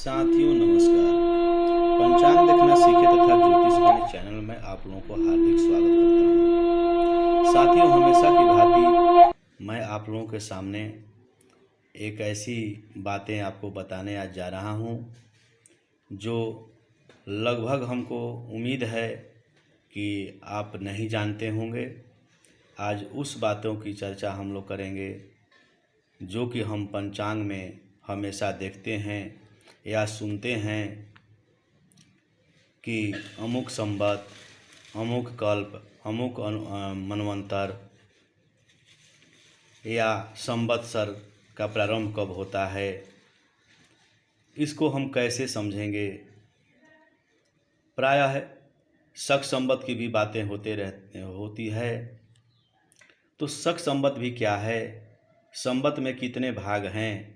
साथियों नमस्कार। पंचांग देखना सीखे तथा ज्योतिष वाणी चैनल में आप लोगों को हार्दिक स्वागत करता हूँ। साथियों, हमेशा की भांति मैं आप लोगों के सामने एक ऐसी बातें आपको बताने आज जा रहा हूँ जो लगभग हमको उम्मीद है कि आप नहीं जानते होंगे। आज उस बातों की चर्चा हम लोग करेंगे जो कि हम पंचांग में हमेशा देखते हैं या सुनते हैं कि अमुक संवत, अमुक कल्प, अमुक मनवंतर या संवत्सर का प्रारंभ कब होता है। इसको हम कैसे समझेंगे। प्रायः शक संवत की भी बातें होती है। तो शक संवत भी क्या है, संवत में कितने भाग हैं,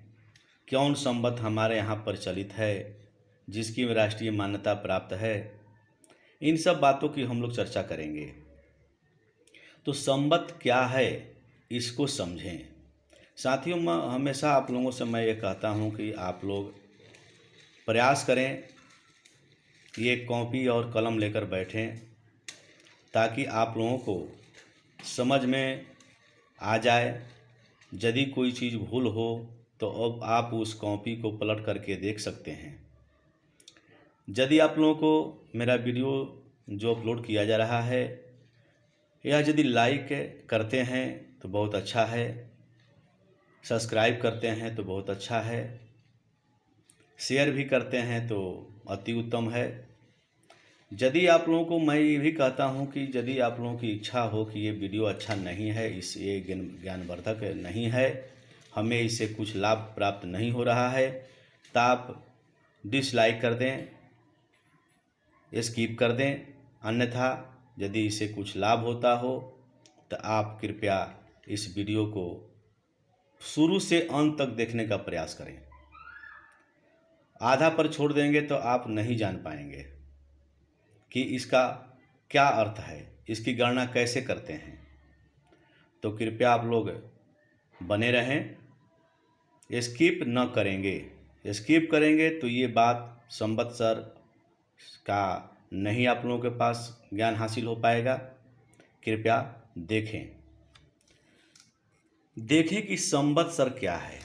कौन संवत हमारे यहाँ प्रचलित है जिसकी राष्ट्रीय मान्यता प्राप्त है, इन सब बातों की हम लोग चर्चा करेंगे। तो संवत क्या है इसको समझें। साथियों, मैं हमेशा आप लोगों से मैं ये कहता हूँ कि आप लोग प्रयास करें, ये कॉपी और कलम लेकर बैठें ताकि आप लोगों को समझ में आ जाए। यदि कोई चीज़ भूल हो तो अब आप उस कॉपी को पलट करके देख सकते हैं। यदि आप लोगों को मेरा वीडियो जो अपलोड किया जा रहा है या यदि लाइक करते हैं तो बहुत अच्छा है, सब्सक्राइब करते हैं तो बहुत अच्छा है, शेयर भी करते हैं तो अति उत्तम है। यदि आप लोगों को मैं ये भी कहता हूँ कि यदि आप लोगों की इच्छा हो कि ये वीडियो अच्छा नहीं है, ये ज्ञानवर्धक नहीं है, हमें इससे कुछ लाभ प्राप्त नहीं हो रहा है, तो आप डिसलाइक कर दें, स्किप कर दें। अन्यथा यदि इससे कुछ लाभ होता हो तो आप कृपया इस वीडियो को शुरू से अंत तक देखने का प्रयास करें। आधा पर छोड़ देंगे तो आप नहीं जान पाएंगे कि इसका क्या अर्थ है, इसकी गणना कैसे करते हैं। तो कृपया आप लोग बने रहें, स्किप न करेंगे। स्किप करेंगे तो ये बात संवत्सर का नहीं आप लोगों के पास ज्ञान हासिल हो पाएगा। कृपया देखें कि संवत्सर क्या है।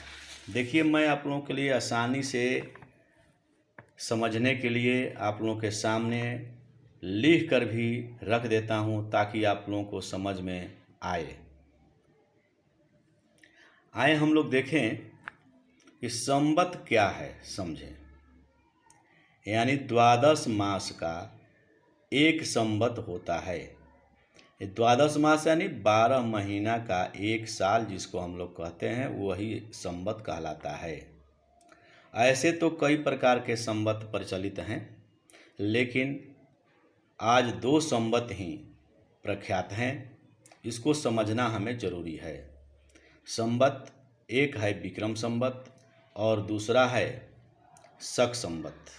देखिए, मैं आप लोगों के लिए आसानी से समझने के लिए आप लोगों के सामने लिख कर भी रख देता हूँ ताकि आप लोगों को समझ में आए हम लोग देखें कि संवत क्या है, समझें। यानी 12 मास का एक संवत होता है। 12 मास यानी 12 महीना का एक साल जिसको हम लोग कहते हैं वही संवत कहलाता है। ऐसे तो कई प्रकार के संवत प्रचलित हैं, लेकिन आज 2 संवत ही प्रख्यात हैं। इसको समझना हमें जरूरी है। संवत एक है विक्रम संवत और दूसरा है शक संवत।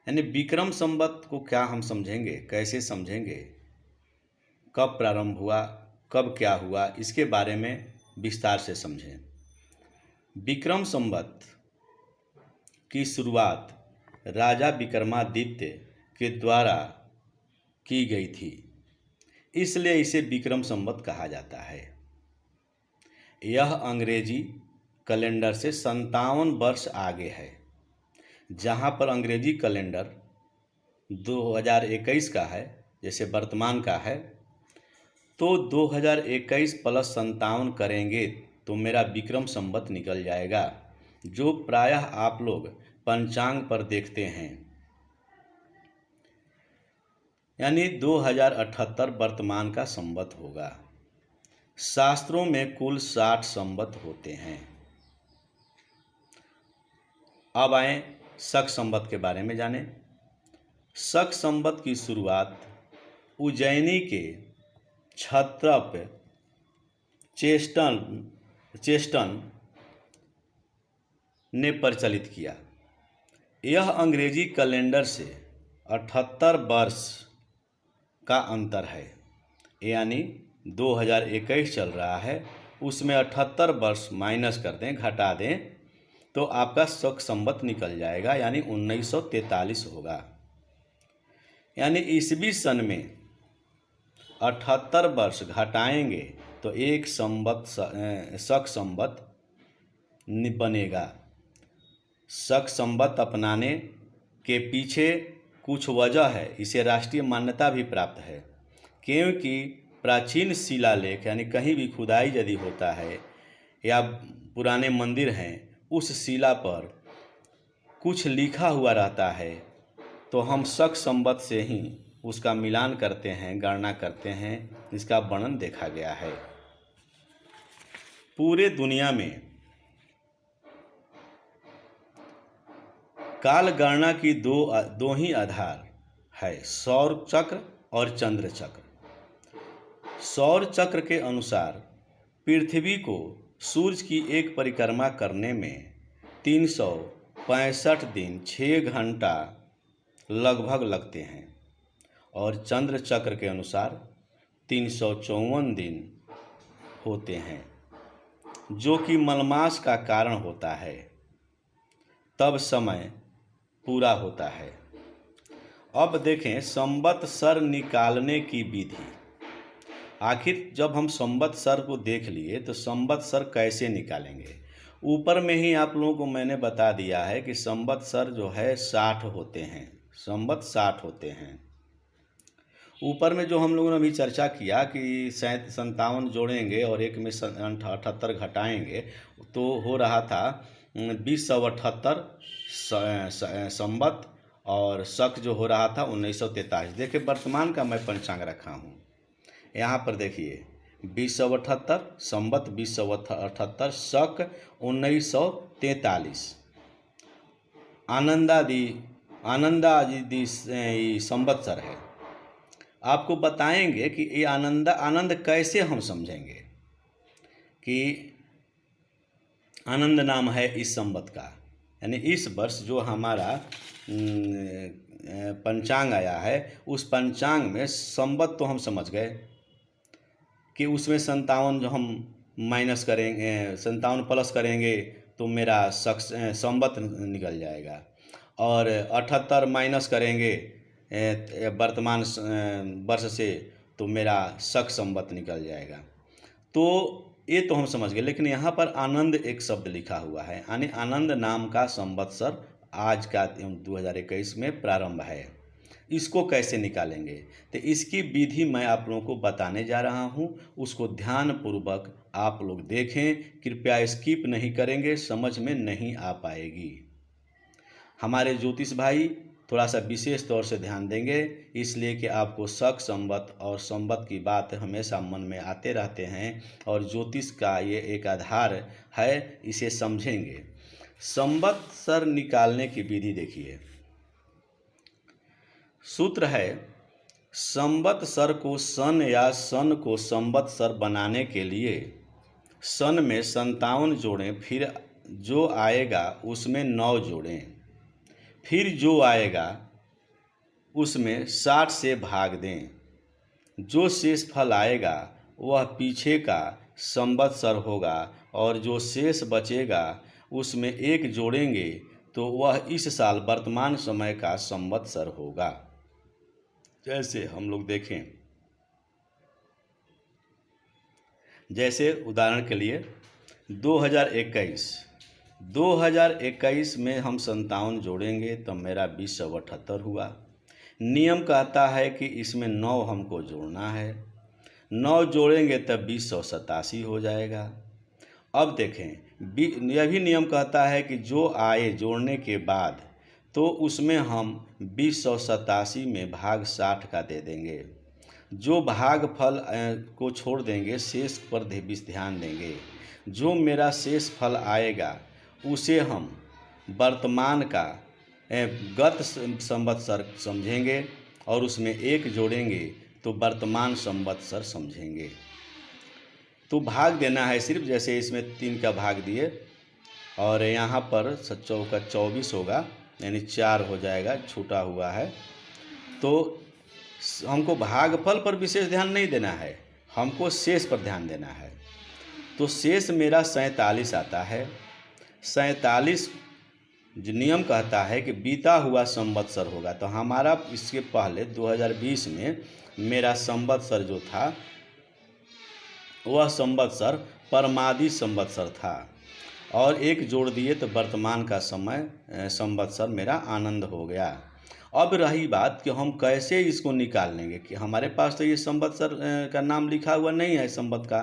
यानी विक्रम संवत को क्या हम समझेंगे, कैसे समझेंगे, कब प्रारंभ हुआ, कब क्या हुआ, इसके बारे में विस्तार से समझें। विक्रम संवत की शुरुआत राजा विक्रमादित्य के द्वारा की गई थी, इसलिए इसे विक्रम संवत कहा जाता है। यह अंग्रेजी कैलेंडर से 57 वर्ष आगे है। जहाँ पर अंग्रेजी कैलेंडर 2021 का है, जैसे वर्तमान का है, तो 2021 प्लस 57 करेंगे तो मेरा विक्रम संवत निकल जाएगा, जो प्रायः आप लोग पंचांग पर देखते हैं। यानी 2078 वर्तमान का संवत होगा। शास्त्रों में कुल 60 संवत होते हैं। अब आए शक संवत के बारे में जानें। शक संवत की शुरुआत उज्जैनी के क्षत्रप चेस्टन ने प्रचलित किया। यह अंग्रेजी कैलेंडर से 78 वर्ष का अंतर है। यानी 2021 चल रहा है, उसमें 78 वर्ष माइनस कर दें, घटा दें, तो आपका शक संवत निकल जाएगा, यानी 1943 होगा। यानी ईसवी सन में 78 वर्ष घटाएंगे तो एक शक संवत बनेगा। शक संवत अपनाने के पीछे कुछ वजह है, इसे राष्ट्रीय मान्यता भी प्राप्त है, क्योंकि प्राचीन शिलालेख यानी कहीं भी खुदाई यदि होता है या पुराने मंदिर हैं, उस शिला पर कुछ लिखा हुआ रहता है तो हम शक संवत से ही उसका मिलान करते हैं, गणना करते हैं। इसका वर्णन देखा गया है। पूरे दुनिया में काल गणना की दो ही आधार है, सौर चक्र और चंद्र चक्र। सौर चक्र के अनुसार पृथ्वी को सूर्य की एक परिक्रमा करने में 365 दिन 6 घंटा लगभग लगते हैं, और चंद्र चक्र के अनुसार 354 दिन होते हैं, जो कि मलमास का कारण होता है। तब समय पूरा होता है। अब देखें संवत्सर निकालने की विधि। आखिर जब हम संवत्सर को देख लिए तो संवत्सर कैसे निकालेंगे। ऊपर में ही आप लोगों को मैंने बता दिया है कि संवत्सर जो है 60 होते हैं, संवत 60 होते हैं। ऊपर में जो हम लोगों ने अभी चर्चा किया कि 57 जोड़ेंगे और एक में 78 घटाएंगे तो हो रहा था 2078 संवत, और शक जो हो रहा था 1943। देखिए वर्तमान का मैं पंचांग रखा हूँ यहाँ पर, देखिए 2078 संवत 2078, शक 1943। आनंदादि संवत्सर है। आपको बताएंगे कि ये आनंद कैसे हम समझेंगे कि आनंद नाम है इस संवत का। यानी इस वर्ष जो हमारा पंचांग आया है, उस पंचांग में संवत तो हम समझ गए कि उसमें 57 जो हम माइनस करेंगे, 57 प्लस करेंगे तो मेरा संवत निकल जाएगा, और 78 माइनस करेंगे वर्तमान वर्ष से तो मेरा शक संवत निकल जाएगा। तो ये तो हम समझ गए, लेकिन यहाँ पर आनंद एक शब्द लिखा हुआ है, यानी आनंद नाम का संवत्सर आज का 2021 में प्रारंभ है। इसको कैसे निकालेंगे, तो इसकी विधि मैं आप लोगों को बताने जा रहा हूँ। उसको ध्यान पूर्वक आप लोग देखें, कृपया स्किप नहीं करेंगे, समझ में नहीं आ पाएगी। हमारे ज्योतिष भाई थोड़ा सा विशेष तौर से ध्यान देंगे, इसलिए कि आपको शक संवत और संवत की बात हमेशा मन में आते रहते हैं, और ज्योतिष का ये एक आधार है, इसे समझेंगे। संवत्सर निकालने की विधि देखिए। सूत्र है, संवत्सर को सन या सन को संवत्सर बनाने के लिए सन में 57 जोड़ें, फिर जो आएगा उसमें 9 जोड़ें, फिर जो आएगा उसमें 60 से भाग दें। जो शेष फल आएगा वह पीछे का संवत्सर होगा, और जो शेष बचेगा उसमें 1 जोड़ेंगे तो वह इस साल वर्तमान समय का संवत्सर होगा। जैसे हम लोग देखें, जैसे उदाहरण के लिए 2021 में हम 57 जोड़ेंगे तो मेरा 2078 हुआ। नियम कहता है कि इसमें 9 हमको जोड़ना है, 9 जोड़ेंगे तब 2087 हो जाएगा। अब देखें, यह भी नियम कहता है कि जो आए जोड़ने के बाद तो उसमें हम 2087 में भाग 60 का दे देंगे। जो भाग फल को छोड़ देंगे, शेष पर ध्यान देंगे। जो मेरा शेष फल आएगा उसे हम वर्तमान का गत संवत्सर समझेंगे, और उसमें 1 जोड़ेंगे तो वर्तमान संवत्सर समझेंगे। तो भाग देना है सिर्फ, जैसे इसमें 3 का भाग दिए और यहाँ पर 24 होगा, यानी 4 हो जाएगा, छूटा हुआ है। तो हमको भागफल पर विशेष ध्यान नहीं देना है, हमको शेष पर ध्यान देना है। तो शेष मेरा 47 आता है। 47 जो नियम कहता है कि बीता हुआ संवत्सर होगा, तो हमारा इसके पहले 2020 में मेरा संवत्सर जो था वह संवत्सर परमादि संवत्सर था, और एक जोड़ दिए तो वर्तमान का समय संवत्सर मेरा आनंद हो गया। अब रही बात कि हम कैसे इसको निकाल लेंगे, कि हमारे पास तो ये संवत्सर का नाम लिखा हुआ नहीं है संवत का,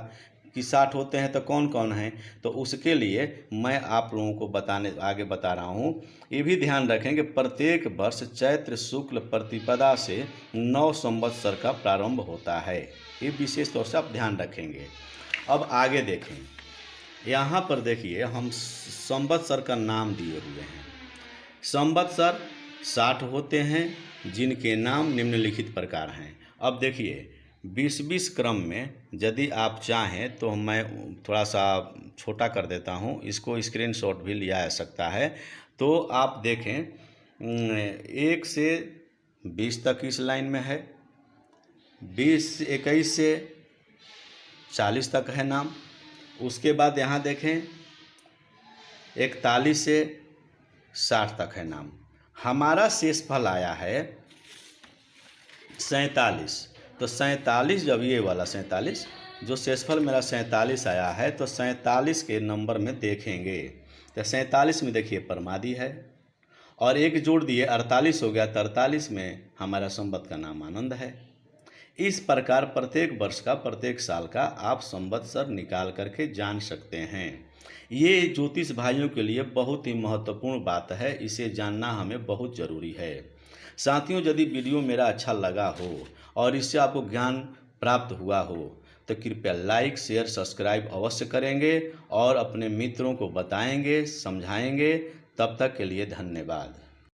कि 60 होते हैं तो कौन कौन हैं। तो उसके लिए मैं आप लोगों को आगे बता रहा हूँ। ये भी ध्यान रखें कि प्रत्येक वर्ष चैत्र शुक्ल प्रतिपदा से 9 संवत्सर का प्रारंभ होता है। ये विशेष तौर से आप ध्यान रखेंगे। अब आगे देखें, यहाँ पर देखिए हम संवत्सर का नाम दिए हुए हैं। संवत्सर 60 होते हैं जिनके नाम निम्नलिखित प्रकार हैं। अब देखिए 20-20 क्रम में यदि आप चाहें तो मैं थोड़ा सा छोटा कर देता हूँ, इसको स्क्रीनशॉट भी लिया जा सकता है। तो आप देखें 1 से 20 तक इस लाइन में है, 21 से 40 तक है नाम। उसके बाद यहाँ देखें 41 से 60 तक है नाम। हमारा शेषफल आया है 47। तो 47 जब ये वाला 47 जो शेषफल मेरा 47 आया है, तो 47 के नंबर में देखेंगे तो 47 में देखिए परमादि है, और एक जोड़ दिए 48 हो गया, तो 48 में हमारा संवत का नाम आनंद है। इस प्रकार प्रत्येक वर्ष का प्रत्येक साल का आप संवत्सर निकाल करके जान सकते हैं। ये ज्योतिष भाइयों के लिए बहुत ही महत्वपूर्ण बात है, इसे जानना हमें बहुत ज़रूरी है। साथियों, यदि वीडियो मेरा अच्छा लगा हो और इससे आपको ज्ञान प्राप्त हुआ हो तो कृपया लाइक शेयर सब्सक्राइब अवश्य करेंगे और अपने मित्रों को बताएंगे, समझाएंगे। तब तक के लिए धन्यवाद।